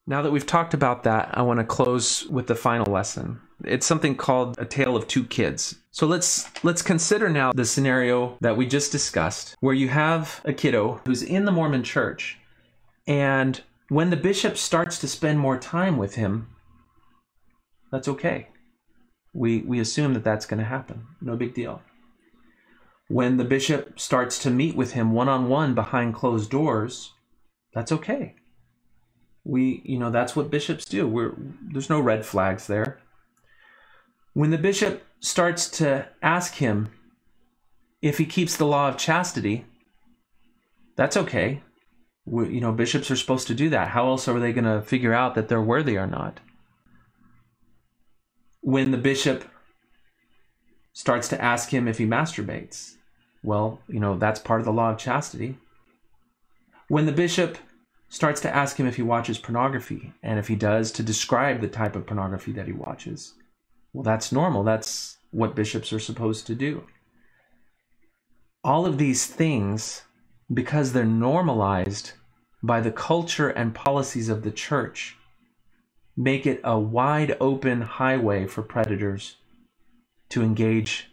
Now that we've talked about that, I want to close with the final lesson. It's something called A Tale of Two Kids. So let's consider now the scenario that we just discussed, where you have a kiddo who's in the Mormon church, and when the bishop starts to spend more time with him, that's okay. We assume that that's going to happen. No big deal. When the bishop starts to meet with him one-on-one behind closed doors, that's okay. That's what bishops do. There's no red flags there. When the bishop starts to ask him if he keeps the law of chastity, that's okay. Bishops are supposed to do that. How else are they going to figure out that they're worthy or not? When the bishop starts to ask him if he masturbates, well, that's part of the law of chastity. When the bishop starts to ask him if he watches pornography, and if he does, to describe the type of pornography that he watches, well, that's normal. That's what bishops are supposed to do. All of these things, because they're normalized by the culture and policies of the church, make it a wide open highway for predators to engage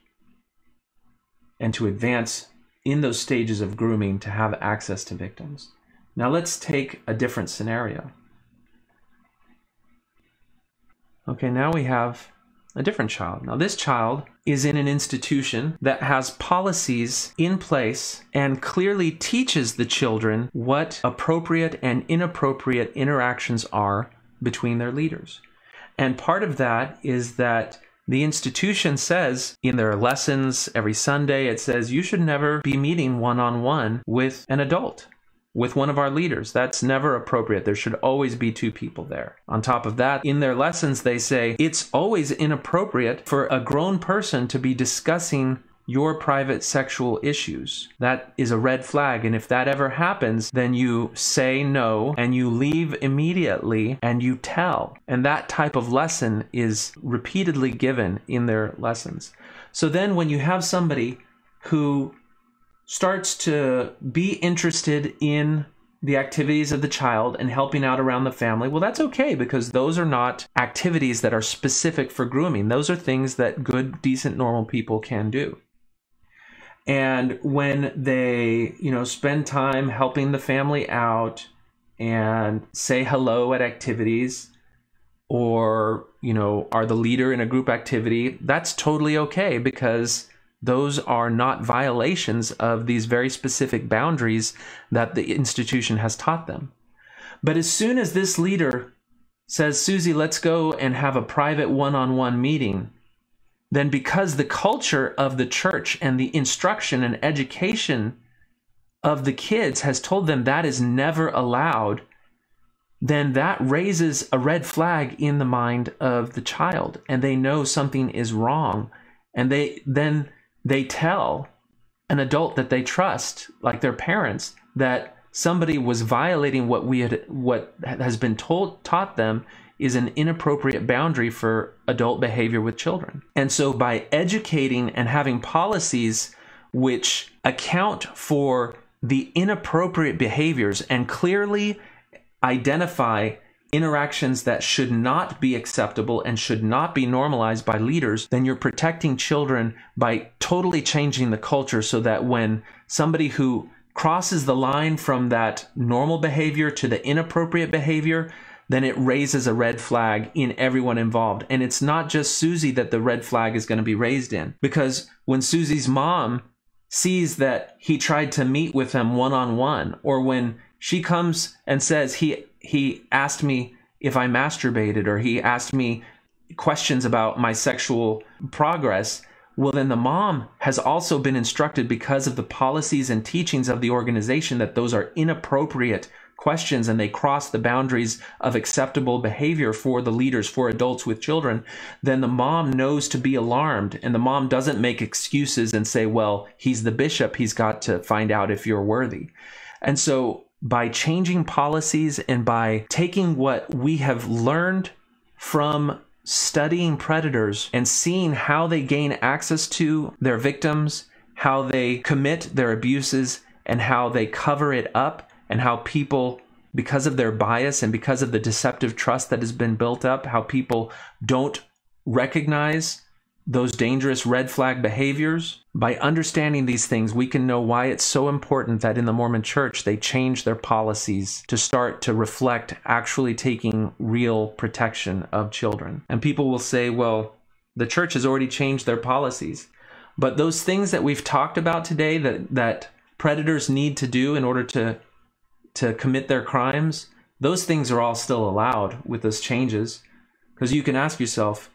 and to advance in those stages of grooming to have access to victims. Now let's take a different scenario. Okay, now we have a different child. Now this child is in an institution that has policies in place and clearly teaches the children what appropriate and inappropriate interactions are between their leaders. And part of that is that the institution says in their lessons every Sunday, it says you should never be meeting one-on-one with an adult, with one of our leaders. That's never appropriate. There should always be two people there. On top of that, in their lessons, they say it's always inappropriate for a grown person to be discussing your private sexual issues. That is a red flag. And if that ever happens, then you say no and you leave immediately and you tell. And that type of lesson is repeatedly given in their lessons. So then when you have somebody who starts to be interested in the activities of the child and helping out around the family, well, that's okay, because those are not activities that are specific for grooming. Those are things that good, decent, normal people can do. And when they, spend time helping the family out and say hello at activities, or, are the leader in a group activity, that's totally okay, because those are not violations of these very specific boundaries that the institution has taught them. But as soon as this leader says, Susie, let's go and have a private one-on-one meeting, then because the culture of the church and the instruction and education of the kids has told them that is never allowed, then that raises a red flag in the mind of the child, and they know something is wrong. And they tell an adult that they trust, like their parents, that somebody was violating what has been taught them is an inappropriate boundary for adult behavior with children. And so by educating and having policies which account for the inappropriate behaviors and clearly identify interactions that should not be acceptable and should not be normalized by leaders, then you're protecting children by totally changing the culture so that when somebody who crosses the line from that normal behavior to the inappropriate behavior, then it raises a red flag in everyone involved. And it's not just Susie that the red flag is going to be raised in, because when Susie's mom sees that he tried to meet with them one-on-one, or when she comes and says, he asked me if I masturbated, or he asked me questions about my sexual progress, well, then the mom has also been instructed, because of the policies and teachings of the organization, that those are inappropriate questions and they cross the boundaries of acceptable behavior for the leaders, for adults with children. Then the mom knows to be alarmed, and the mom doesn't make excuses and say, well, he's the bishop, he's got to find out if you're worthy. And so by changing policies and by taking what we have learned from studying predators and seeing how they gain access to their victims, how they commit their abuses, and how they cover it up, and how people because of their bias and because of the deceptive trust that has been built up, how people don't recognize those dangerous red flag behaviors. By understanding these things, we can know why it's so important that in the Mormon Church, they change their policies to start to reflect actually taking real protection of children. And people will say, well, the church has already changed their policies. But those things that we've talked about today that predators need to do in order to commit their crimes, those things are all still allowed with those changes. Because you can ask yourself,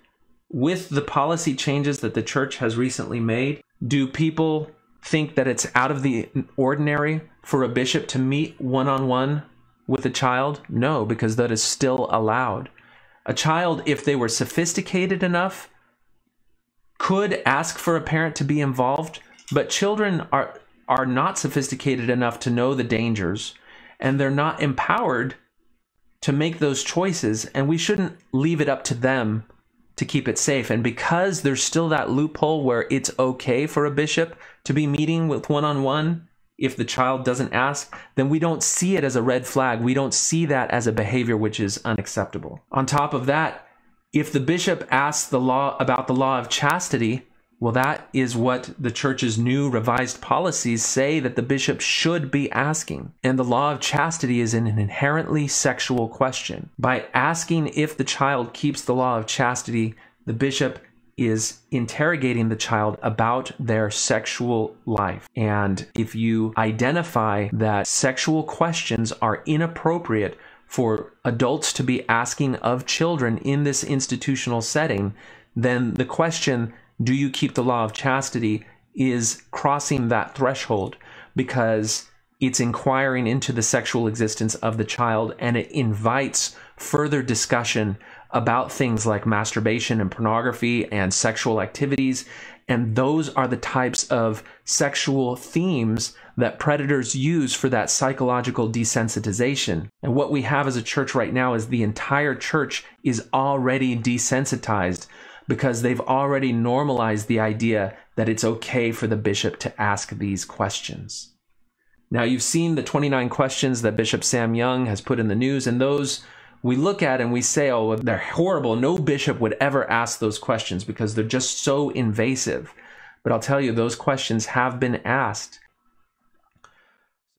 with the policy changes that the church has recently made, do people think that it's out of the ordinary for a bishop to meet one-on-one with a child? No, because that is still allowed. A child, if they were sophisticated enough, could ask for a parent to be involved, but children are not sophisticated enough to know the dangers, and they're not empowered to make those choices, and we shouldn't leave it up to them to keep it safe. And because there's still that loophole where it's okay for a bishop to be meeting with one-on-one if the child doesn't ask, then we don't see it as a red flag. We don't see that as a behavior which is unacceptable. On top of that, if the bishop asks about the law of chastity, well, that is what the church's new revised policies say that the bishop should be asking. And the law of chastity is an inherently sexual question. By asking if the child keeps the law of chastity, the bishop is interrogating the child about their sexual life. And if you identify that sexual questions are inappropriate for adults to be asking of children in this institutional setting, then the question, do you keep the law of chastity, is crossing that threshold, because it's inquiring into the sexual existence of the child, and it invites further discussion about things like masturbation and pornography and sexual activities. And those are the types of sexual themes that predators use for that psychological desensitization. And what we have as a church right now is the entire church is already desensitized, because they've already normalized the idea that it's okay for the bishop to ask these questions. Now, you've seen the 29 questions that Bishop Sam Young has put in the news, and those we look at and we say, oh, they're horrible. No bishop would ever ask those questions because they're just so invasive. But I'll tell you, those questions have been asked.